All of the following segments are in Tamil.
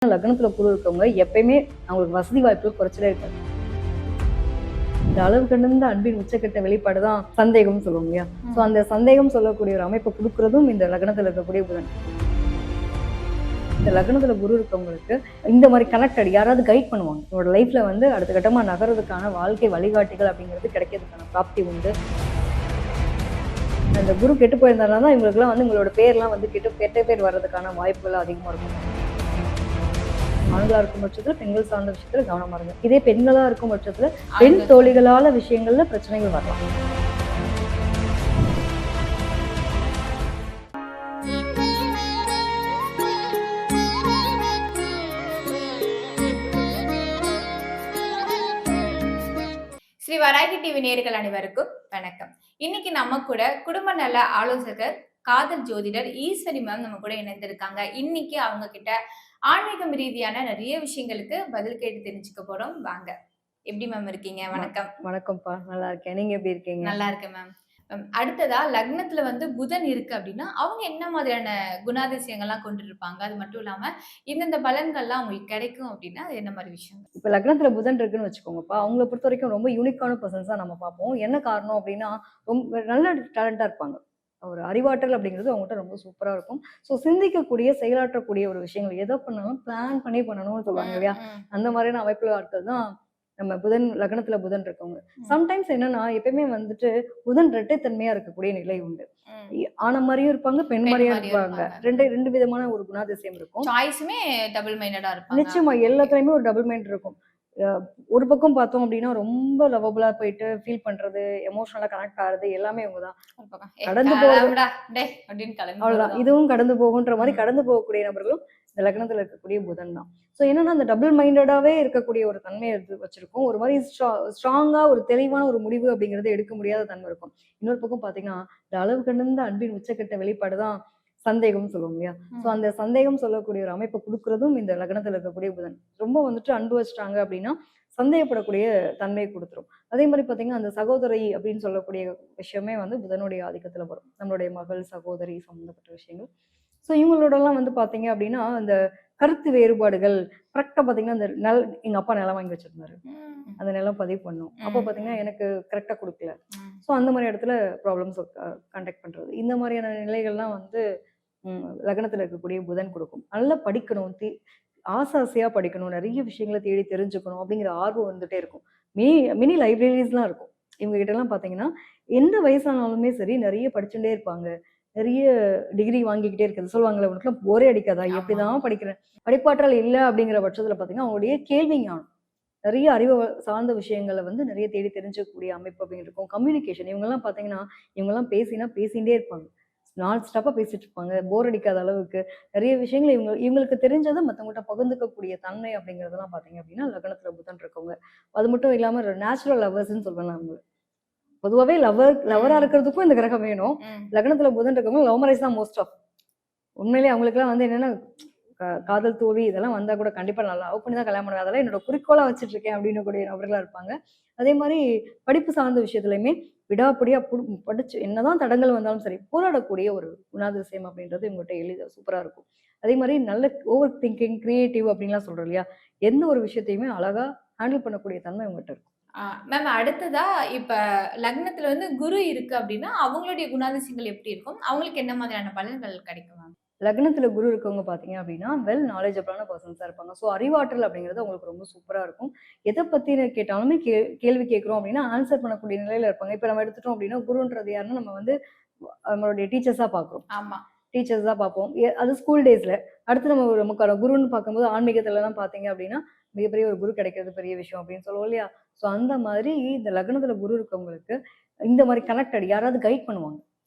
லக்னத்துல குரு இருக்கவங்க எப்பயுமே அவங்களுக்கு வசதி வாய்ப்புகள் குறைச்சலே இருக்காது. இந்த அளவு கடந்த அன்பின் உச்சக்கட்ட வெளிப்பாடு தான் சந்தேகம்னு சொல்லுவோம் இல்லையா? ஸோ அந்த சந்தேகம் சொல்லக்கூடிய ஒரு அமைப்பை கொடுக்கறதும் இந்த லக்னத்துல இருக்கக்கூடிய புதன். இந்த லக்னத்துல குரு இருக்கவங்களுக்கு இந்த மாதிரி கனெக்டட் யாராவது கைட் பண்ணுவாங்க. உங்களோட லைஃப்ல வந்து அடுத்த கட்டமா நகர்றதுக்கான வாழ்க்கை வழிகாட்டிகள் அப்படிங்கிறது கிடைக்கிறதுக்கான பிராப்தி உண்டு. அந்த குரு கெட்டு போயிருந்தாலும் தான் இவங்களுக்குலாம் வந்து உங்களோட பேர்லாம் வந்து கெட்ட பேர் வர்றதுக்கான வாய்ப்புகள் அதிகமாக இருக்கும். ஆண்களா இருக்கும் பட்சத்துல பெண்கள் சார்ந்த விஷயத்துல கவனமா இருங்க. இதே பெண்களா இருக்கும் பட்சத்துல பெண் தோழிகளால விஷயங்கள்ல பிரச்சனைகள் வரலாம். ஸ்ரீ வராகி டிவி நேயர்கள் அனைவருக்கும் வணக்கம். இன்னைக்கு நம்ம கூட குடும்ப நல ஆலோசகர் காதல் ஜோதிடர் ஈஸ்வரி மேம் நம்ம கூட இணைந்திருக்காங்க. இன்னைக்கு அவங்க கிட்ட ஆன்மீகம் ரீதியான நிறைய விஷயங்களுக்கு பதில் கேட்டு தெரிஞ்சுக்க போறோம். வாங்க. எப்படி மேம் இருக்கீங்க? வணக்கம். வணக்கம்ப்பா, நல்லா இருக்கேன். நீங்க எப்படி இருக்கீங்க? நல்லா இருக்கேன் மேம். அடுத்ததா லக்னத்துல வந்து புதன் இருக்கு அப்படின்னா அவங்க என்ன மாதிரியான குணாதிசயங்கள்லாம் கொண்டு இருப்பாங்க? அது மட்டும் இல்லாம இந்தந்த பலன்கள்லாம் அவங்களுக்கு கிடைக்கும் அப்படின்னா அது என்ன மாதிரி விஷயம்? இப்ப லக்னத்துல புதன் இருக்குன்னு வச்சுக்கோங்கப்பா, அவங்கள பொறுத்த வரைக்கும் ரொம்ப யூனிக்கான பர்சன்ஸா நம்ம பார்ப்போம். என்ன காரணம் அப்படின்னா ரொம்ப நல்ல டேலண்டா இருப்பாங்க. ஒரு அறிவாற்றல் அப்படிங்கிறது அவங்ககிட்ட ரொம்ப சூப்பரா இருக்கும். ஸோ சிந்திக்கக்கூடிய செயலாற்றக்கூடிய ஒரு விஷயங்கள் எதை பண்ணாலும் பிளான் பண்ணி பண்ணணும்னு சொல்லுவாங்க இல்லையா? அந்த மாதிரியான அமைப்புல ஆட்கள் தான் நம்ம புதன் லக்னத்துல புதன் இருக்கவங்க. சம்டைம்ஸ் என்னன்னா எப்பயுமே வந்துட்டு புதன் இரட்டைத்தன்மையா இருக்கக்கூடிய நிலை உண்டு. ஆன மாதிரியும் இருப்பாங்க, பெண் மாதிரியும் இருப்பாங்க. ரெண்டு விதமான ஒரு குணாதிசயம் இருக்கும். சாய்ஸுமே டபுள் மைண்டடா இருப்பாங்க. நிச்சயமா எல்லாத்துலயுமே ஒரு டபுள் மைண்ட் இருக்கும். ஒரு பக்கம் பார்த்தோம் அப்படின்னா ரொம்ப லவபுளா போயிட்டு ஃபீல் பண்றது, எமோஷனலா கனெக்ட் ஆகுறது எல்லாமே இவங்க தான். கடந்து போகடா டேய் அப்படின்னு கிளம்பி அவ்வளவுதான். இதுவும் கடந்து போகுன்ற மாதிரி கடந்து போகக்கூடிய நபர்களும் இந்த லக்னத்துல இருக்கக்கூடிய புதன் தான். ஸோ என்னன்னா அந்த டபுள் மைண்டடாவே இருக்கக்கூடிய ஒரு தன்மையை எடுத்து வச்சிருக்கோம். ஒரு மாதிரி ஸ்ட்ராங்கா ஒரு தெளிவான ஒரு முடிவு அப்படிங்கறது எடுக்க முடியாத தன்மை இருக்கும். இன்னொரு பக்கம் பாத்தீங்கன்னா இந்த அளவு கடந்த அன்பின் உச்சக்கட்ட வெளிப்பாடு தான் சந்தேகம்னு சொல்லுவோம் இல்லையா? ஸோ அந்த சந்தேகம் சொல்லக்கூடிய ஒரு அமைப்பை கொடுக்கறதும் இந்த லக்னத்துல இருக்கக்கூடிய புதன். ரொம்ப வந்துட்டு அன்பு வச்சிட்டாங்க அப்படின்னா சந்தேகப்படக்கூடிய தன்மையை கொடுத்துரும். அதே மாதிரி பாத்தீங்கன்னா அந்த சகோதரி அப்படின்னு சொல்லக்கூடிய விஷயமே வந்து புதனுடைய ஆதிக்கத்துல வரும். நம்மளுடைய மகள், சகோதரி சம்பந்தப்பட்ட விஷயங்கள். ஸோ இவங்களோடலாம் வந்து பாத்தீங்க அப்படின்னா அந்த கருத்து வேறுபாடுகள் கரெக்டா பாத்தீங்கன்னா இந்த எங்க அப்பா நிலம் வாங்கி வச்சிருந்தாரு, அந்த நிலம் பதிவு பண்ணும். அப்போ பாத்தீங்கன்னா எனக்கு கரெக்டா கொடுக்கல. ஸோ அந்த மாதிரி இடத்துல ப்ராப்ளம்ஸ் கண்டக்ட் பண்றது, இந்த மாதிரியான நிலைகள்லாம் வந்து லக்னத்துல இருக்கக்கூடிய புதன் கொடுக்கும். நல்லா படிக்கணும், ஆசையா படிக்கணும், நிறைய விஷயங்களை தேடி தெரிஞ்சுக்கணும் அப்படிங்கிற ஆர்வம் வந்துட்டே இருக்கும். மினி லைப்ரரிஸ்லாம் இருக்கும் இவங்க கிட்ட எல்லாம். பாத்தீங்கன்னா எந்த வயசானாலுமே சரி நிறைய படிச்சுட்டே இருப்பாங்க. நிறைய டிகிரி வாங்கிக்கிட்டே இருக்கிறது சொல்லுவாங்களே, உனக்குலாம் போரே அடிக்காதா, எப்படிதான் படிக்கிறேன். படிப்பாற்றல் இல்லை அப்படிங்கிற பட்சத்துல பாத்தீங்கன்னா அவங்களுடைய கேள்வி ஞானம், நிறைய அறிவு சார்ந்த விஷயங்களை வந்து நிறைய தேடி தெரிஞ்சக்கூடிய அமைப்பு அப்படின்னு இருக்கும். கம்யூனிகேஷன் இவங்கெல்லாம் பாத்தீங்கன்னா இவங்கெல்லாம் பேசிகிட்டே இருப்பாங்க. நான் ஸ்டாப்பா பேசிட்டு இருப்பாங்க, போர் அடிக்காத அளவுக்கு நிறைய விஷயங்கள் இவங்களுக்கு தெரிஞ்சதை மற்றவங்கள்ட்ட பகிர்ந்துக்கக்கூடிய தன்மை அப்படிங்கிறதெல்லாம் பாத்தீங்க அப்படின்னா லக்னத்துல புதன் இருக்கவங்க. அது மட்டும் இல்லாம நேச்சுரல் லவர்ஸ்ன்னு சொல்றேன் நான். பொதுவாவே லவரா இருக்கிறதுக்கும் இந்த கிரகம் வேணும். லக்னத்துல புதன் இருக்கவங்க லவ் மேரேஜ் தான் மோஸ்ட் ஆஃப். உண்மையிலேயே அவங்களுக்கு எல்லாம் வந்து என்னன்னா காதல் தோல்வி இதெல்லாம் வந்தா கூட கண்டிப்பா நல்லா லவ் பண்ணி தான் கல்யாணம் பண்ணுவேன், அதெல்லாம் என்னோட குறிக்கோளா வச்சுட்டு இருக்கேன் அப்படின்னு கூடிய நபர்களா இருப்பாங்க. அதே மாதிரி படிப்பு சார்ந்த விஷயத்துலயுமே விடாப்படியா படிச்சு என்னதான் தடங்கள் வந்தாலும் சரி போராடக்கூடிய ஒரு குணாதிசயம் அப்படின்றது இவங்ககிட்ட எளிதா சூப்பரா இருக்கும். அதே மாதிரி நல்ல ஓவர் திங்கிங், கிரியேட்டிவ் அப்படின்லாம் சொல்றோம் இல்லையா? எந்த ஒரு விஷயத்தையுமே அழகா ஹேண்டில் பண்ணக்கூடிய தன்மை இவங்ககிட்ட இருக்கும். மேம் அடுத்ததா இப்ப லக்னத்துல வந்து குரு இருக்கு அப்படின்னா அவங்களுடைய குணாதிசயங்கள் எப்படி இருக்கும்? அவங்களுக்கு என்ன மாதிரியான பலன்கள் கிடைக்கும் மேம்? லக்னத்துல குரு இருக்கவங்க பாத்தீங்க அப்படின்னா வெல் நாலேஜபிளான பர்சன்ஸா இருப்பாங்க. ஸோ அறிவாற்றல் அப்படிங்கிறது அவங்களுக்கு ரொம்ப சூப்பரா இருக்கும். எதை பத்தி கேட்டாலுமே கேள்வி கேட்கிறோம் அப்படின்னா ஆன்சர் பண்ணக்கூடிய நிலையில இருப்பாங்க. இப்ப நம்ம எடுத்துட்டோம் அப்படின்னா குருன்றது யாருன்னா நம்ம வந்து நம்மளுடைய டீச்சர்ஸா பாக்குறோம். ஆமா, டீச்சர்ஸ் தான் பார்ப்போம். அது ஸ்கூல் டேஸ்ல. அடுத்து நம்ம நமக்கான குருன்னு பார்க்கும்போது ஆன்மீகத்துலலாம் பார்த்தீங்க அப்படின்னா மிகப்பெரிய ஒரு குரு கிடைக்கிறது பெரிய விஷயம் அப்படின்னு சொல்லுவோம் இல்லையா? ஸோ அந்த மாதிரி இந்த லக்னத்துல குரு இருக்கவங்களுக்கு இந்த மாதிரி கனெக்டட் யாராவது கைட் பண்ணுவாங்க.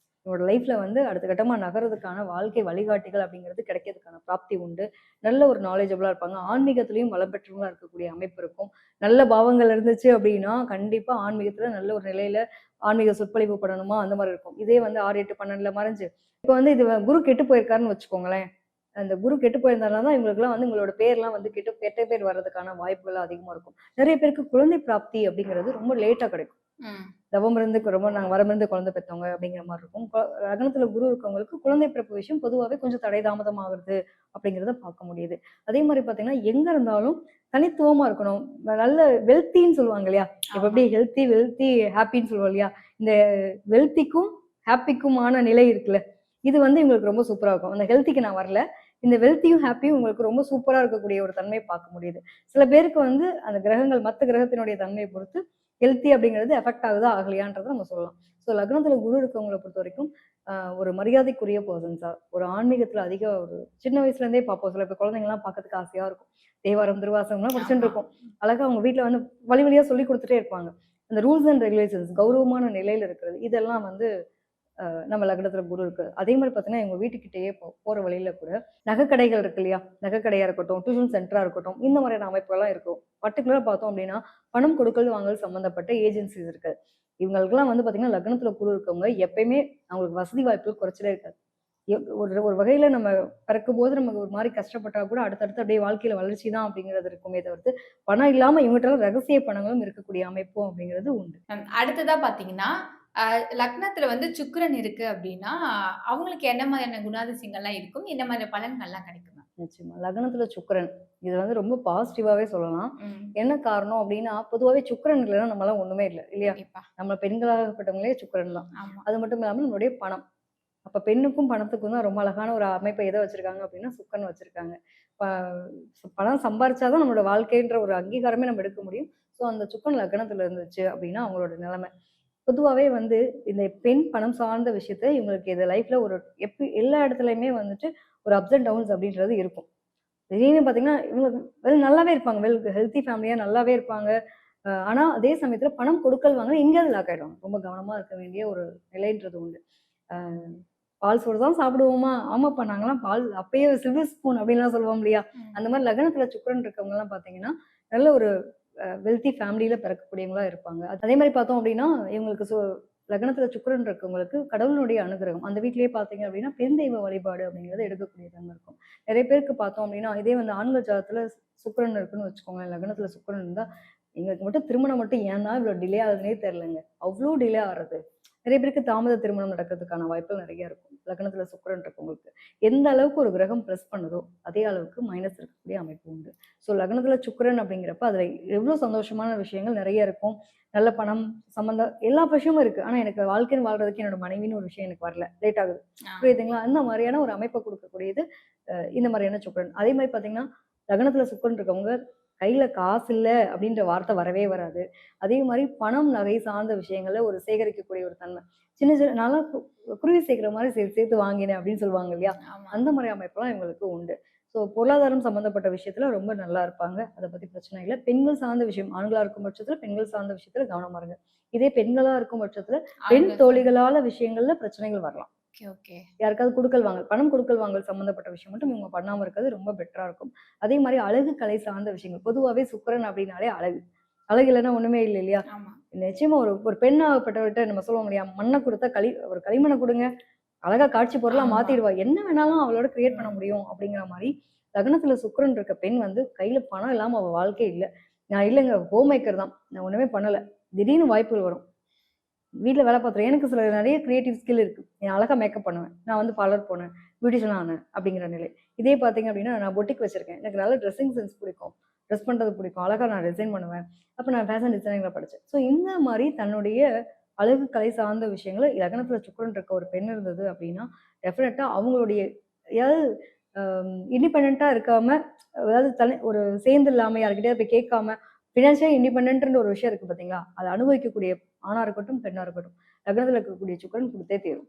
உங்களோட லைஃப்ல வந்து அடுத்த கட்டமா நகர்றதுக்கான வாழ்க்கை வழிகாட்டிகள் அப்படிங்கிறது கிடைக்கிறதுக்கான பிராப்தி உண்டு. நல்ல ஒரு நாலேஜபிளா இருப்பாங்க. ஆன்மீகத்திலையும் வளம் பெற்றவங்களா இருக்கக்கூடிய அமைப்பு இருக்கும். நல்ல பாவங்கள் இருந்துச்சு அப்படின்னா கண்டிப்பா ஆன்மீகத்துல நல்ல ஒரு நிலையில ஆன்மீக சொற்பொழிவு பண்ணணுமா அந்த மாதிரி இருக்கும். இதே வந்து 6, 8, 12ல மறைஞ்சு இப்ப வந்து இது குரு கெட்டு போயிருக்காருன்னு வச்சுக்கோங்களேன். அந்த குரு கெட்டு போயிருந்தாலும் தான் இவங்களுக்குலாம் வந்து உங்களோட பேர்லாம் வந்து கெட்ட பேர் வர்றதுக்கான வாய்ப்புகள் அதிகமா இருக்கும். நிறைய பேருக்கு குழந்தை பிராப்தி அப்படிங்கிறது ரொம்ப லேட்டா கிடைக்கும். தவமிருந்து ரொம்ப நாங்கள் வரமிருந்து குழந்தை பெற்றவங்க அப்படிங்கிற மாதிரி இருக்கும். லக்னத்துல குரு இருக்கவங்களுக்கு குழந்தை பிறப்பு விஷயம் பொதுவாகவே கொஞ்சம் தடை தாமதமாகுது அப்படிங்கிறத பார்க்க முடியுது. அதே மாதிரி பார்த்தீங்கன்னா எங்க இருந்தாலும் தனித்துவமா இருக்கணும். நல்ல வெல்த்தின்னு சொல்லுவாங்க இல்லையா? இப்ப எப்படி ஹெல்த்தி வெல்த்தி ஹாப்பின்னு சொல்லுவோம் இல்லையா? இந்த வெல்த்திக்கும் ஹாப்பிக்குமான நிலை இருக்குல்ல, இது வந்து இவங்களுக்கு ரொம்ப சூப்பரா இருக்கும். அந்த ஹெல்த்திக்கு நான் வரல. இந்த வெல்த்தியும் ஹாப்பியும் உங்களுக்கு ரொம்ப சூப்பரா இருக்கக்கூடிய ஒரு தன்மையை பார்க்க முடியுது. சில பேருக்கு வந்து அந்த கிரகங்கள் மற்ற கிரகத்தினுடைய தன்மையை பொறுத்து ஹெல்த்தி அப்படிங்கிறது எஃபெக்ட் ஆகுதா ஆகலையான்றதை நம்ம சொல்லலாம். ஸோ லக்னத்துல குரு இருக்கவங்களை பொறுத்த வரைக்கும் ஒரு மரியாதைக்குரிய பர்சன்ஸா, ஒரு ஆன்மீகத்துல அதிக ஒரு சின்ன வயசுல இருந்தே பார்ப்போம். சில பேர் குழந்தைங்கலாம் பார்க்கறதுக்கு ஆசையா இருக்கும். தேவாரம் திருவாசகம்லாம் படிச்சுட்டு இருக்கும். அழகா அவங்க வீட்டுல வந்து வழி வழியா சொல்லி கொடுத்துட்டே இருப்பாங்க. அந்த ரூல்ஸ் அண்ட் ரெகுலேஷன்ஸ் கௌரவமான நிலையில இருக்கிறது இதெல்லாம் வந்து நம்ம லக்னத்துல குரு இருக்கு. அதே மாதிரி பார்த்தீங்கன்னா எங்க வீட்டுக்கிட்டேயே போற வழியில கூட நகைக்கடைகள் இருக்கு இல்லையா? நகைக்கடையா இருக்கட்டும், டியூஷன் சென்டரா இருக்கட்டும், இந்த மாதிரியான அமைப்புகள்லாம் இருக்கும். பர்டிகுலரா பார்த்தோம் அப்படின்னா பணம் கொடுக்கல் வாங்கல் சம்பந்தப்பட்ட ஏஜென்சிஸ் இருக்கு. இவங்களுக்குலாம் வந்து பார்த்தீங்கன்னா லக்னத்துல குரு இருக்கவங்க எப்பயுமே அவங்களுக்கு வசதி வாய்ப்புகள் குறைச்சலே இருக்காது. ஒரு ஒரு வகையில நம்ம பிறக்கும் போது நமக்கு ஒரு மாதிரி கஷ்டப்பட்டா கூட அடுத்தடுத்து அப்படியே வாழ்க்கையில வளர்ச்சி தான் அப்படிங்கிறது இருக்குமே தவிர்த்து பணம் இல்லாம இவங்ககிட்ட ரகசிய பணங்களும் இருக்கக்கூடிய அமைப்பும் அப்படிங்கிறது உண்டு. அடுத்ததா பாத்தீங்கன்னா லக்னத்துல வந்து சுக்கிரன் இருக்கு அப்படின்னா அவங்களுக்கு என்ன மாதிரியான குணாதிசயங்கள்லாம் இருக்கும், என்ன மாதிரி பலன்கள்லாம் கிடைக்கும்? நிச்சயமா லக்னத்துல சுக்கிரன் இது வந்து ரொம்ப பாசிட்டிவாவே சொல்லலாம். என்ன காரணம் அப்படின்னா பொதுவாகவே சுக்கிரன் இல்லைன்னா நம்மளால ஒண்ணுமே இல்லை இல்லையா? நம்ம பெண்களாகப்பட்டவங்களே சுக்கிரன் தான். அது மட்டும் இல்லாம நம்மளுடைய பணம். அப்ப பெண்ணுக்கும் பணத்துக்கும் தான் ரொம்ப அழகான ஒரு அமைப்பை எதை வச்சிருக்காங்க அப்படின்னா சுக்கரன் வச்சிருக்காங்க. பணம் சம்பாரிச்சாதான் நம்மளோட வாழ்க்கைன்ற ஒரு அங்கீகாரமே நம்ம எடுக்க முடியும். ஸோ அந்த சுக்கரன் லக்னத்துல இருந்துச்சு அப்படின்னா அவங்களோட நிலைமை பொதுவாகவே வந்து இந்த பெண் பணம் சார்ந்த விஷயத்த இவங்களுக்கு இது லைஃப்ல ஒரு எல்லா இடத்துலையுமே வந்துட்டு ஒரு அப்ஸ் அண்ட் டவுன்ஸ் அப்படின்றது இருக்கும். திடீர்னு பார்த்தீங்கன்னா இவங்க நல்லாவே இருப்பாங்க, ஹெல்த்தி ஃபேமிலியா நல்லாவே இருப்பாங்க. ஆனா அதே சமயத்துல பணம் கொடுக்கல் வாங்க எங்கேயாவது லாக் ஆயிடும். ரொம்ப கவனமா இருக்க வேண்டிய ஒரு நிலைன்றது உண்டு. பால் சோறு தான் சாப்பிடுவோமா? ஆமாப்பா நாங்கலாம் பால் அப்பயே சில்வர் ஸ்பூன் அப்படின்லாம் சொல்லுவோம் இல்லையா? அந்த மாதிரி லக்னத்துல சுக்கிரன் இருக்கவங்கலாம் பார்த்தீங்கன்னா நல்ல ஒரு வெல்த்தி ஃபேமிலியில பிறக்கக்கூடியவங்களா இருப்பாங்க. அதே மாதிரி பார்த்தோம் அப்படின்னா இவங்களுக்கு லக்னத்துல சுக்கிரன் இருக்கவங்களுக்கு கடவுளுடைய அனுகிரகம் அந்த வீட்லயே பார்த்தீங்க அப்படின்னா பெண் தெய்வ வழிபாடு அப்படிங்கிறத எடுக்கக்கூடியதாக இருக்கும். நிறைய பேருக்கு பார்த்தோம் அப்படின்னா இதே வந்து ஆண்கள் ஜாதத்துல சுக்கிரன் இருக்குன்னு வச்சுக்கோங்களேன். லக்னத்துல சுக்கிரன் இருந்தா எங்களுக்கு மட்டும் திருமணம் மட்டும் ஏன் தான் இவ்வளவு டிலே ஆகுதுன்னே தெரியலங்க. அவ்வளோ டிலே ஆகுறது. நிறைய பேருக்கு தாமத திருமணம் நடக்கிறதுக்கான வாய்ப்புகள் நிறைய இருக்கும். லக்னத்துல சுக்கிரன் இருக்கவங்களுக்கு எந்த அளவுக்கு ஒரு கிரகம் ப்ளஸ் பண்ணுதோ அதே அளவுக்கு மைனஸ் இருக்கக்கூடிய அமைப்பு உண்டு. ஸோ லக்னத்துல சுக்கிரன் அப்படிங்கிறப்ப அதுல எவ்வளவு சந்தோஷமான விஷயங்கள் நிறைய இருக்கும். நல்ல பணம் சம்பந்தம் எல்லா விஷயமும் இருக்கு. ஆனா எனக்கு வாழ்க்கைன்னு வாழ்றதுக்கு என்னோட மனைவின்னு ஒரு விஷயம் எனக்கு வரல, லேட் ஆகுது. புரியுதுங்களா? அந்த மாதிரியான ஒரு அமைப்பை கொடுக்கக்கூடியது இந்த மாதிரியான சுக்கிரன். அதே மாதிரி பாத்தீங்கன்னா லக்னத்துல சுக்கிரன் இருக்கவங்க கையில காசு இல்ல அப்படின்ற வார்த்தை வரவே வராது. அதே மாதிரி பணம் நகை சார்ந்த விஷயங்கள்ல ஒரு சேகரிக்கக்கூடிய ஒரு தன்மை. சின்ன சின்ன நல்லா குருவி சேர்க்கிற மாதிரி சேர்த்து வாங்கினேன் அப்படின்னு சொல்லுவாங்க இல்லையா? அந்த மாதிரி அமைப்பெல்லாம் இவங்களுக்கு உண்டு. ஸோ பொருளாதாரம் சம்பந்தப்பட்ட விஷயத்துல ரொம்ப நல்லா இருப்பாங்க. அதை பத்தி பிரச்சனை இல்லை. பெண்கள் சார்ந்த விஷயம் ஆண்களா இருக்கும் பட்சத்துல பெண்கள் சார்ந்த விஷயத்துல கவனமா இருங்க. இதே பெண்களா இருக்கும் பட்சத்துல பெண் தோழிகளால விஷயங்கள்ல பிரச்சனைகள் வரலாம். யாருக்காவது குடுக்கல் வாங்கல் பணம் குடுக்கல் வாங்கல் சம்பந்தப்பட்ட விஷயம் மட்டும் இவங்க பண்ணாம இருக்கிறது ரொம்ப பெட்டரா இருக்கும். அதே மாதிரி அழகு கலை சார்ந்த விஷயங்கள் பொதுவாகவே சுக்கிரன் அப்படின்னாலே அழகு. அழகு இல்லைன்னா ஒண்ணுமே இல்லை இல்லையா? நிச்சயமா ஒரு பெண்ணாகப்பட்டவர்கிட்ட நம்ம சொல்ல முடியாது மண்ணை கொடுத்தா ஒரு களிமண்ணை கொடுங்க அழகா காட்சி பொருளா மாத்திடுவா. என்ன வேணாலும் அவளோட கிரியேட் பண்ண முடியும் அப்படிங்கிற மாதிரி லக்னத்துல சுக்கிரன் இருக்க பெண் வந்து கையில பணம் இல்லாம அவ வாழ்க்கை இல்லை. நான் இல்லைங்க ஹோம் மேக்கர் தான், நான் ஒண்ணுமே பண்ணல. திடீர்னு வாய்ப்புகள் வரும். வீட்டில் வேலை பார்த்துறேன். எனக்கு சில நிறைய கிரியேட்டிவ் ஸ்கில் இருக்கு. நான் அழகா மேக்கப் பண்ணுவேன். நான் வந்து பார்லர் போனேன், பியூட்டிஷியன் ஆனேன் அப்படிங்கிற நிலை. இதே பார்த்தீங்க அப்படின்னா நான் பொட்டிக் வச்சிருக்கேன். எனக்கு நல்ல ட்ரெஸ்ஸிங் சென்ஸ் பிடிக்கும், ட்ரெஸ் பண்ணுறது பிடிக்கும், அழகா நான் டிசைன் பண்ணுவேன். அப்போ நான் ஃபேஷன் டிசைனிங்ல படித்தேன். ஸோ இந்த மாதிரி தன்னுடைய அழகு கலை சார்ந்த விஷயங்களை லக்னத்துல சுக்கிரன் இருக்க ஒரு பெண் இருந்தது அப்படின்னா டெஃபினட்டா அவங்களுடைய ஏதாவது இண்டிபெண்டா இருக்காம அதாவது ஒரு சேர்ந்து இல்லாம யாருக்கிட்டே போய் கேட்காம ஃபினான்ஷியல் இண்டிபெண்டன்ட்ன்ற ஒரு விஷயம் இருக்கு பார்த்தீங்களா? அதை அனுபவிக்கக்கூடிய ஆணா இருக்கட்டும் பெண்ணா இருக்கட்டும் லக்னத்துல இருக்கக்கூடிய சுக்கிரன் கொடுத்தே தீரும்.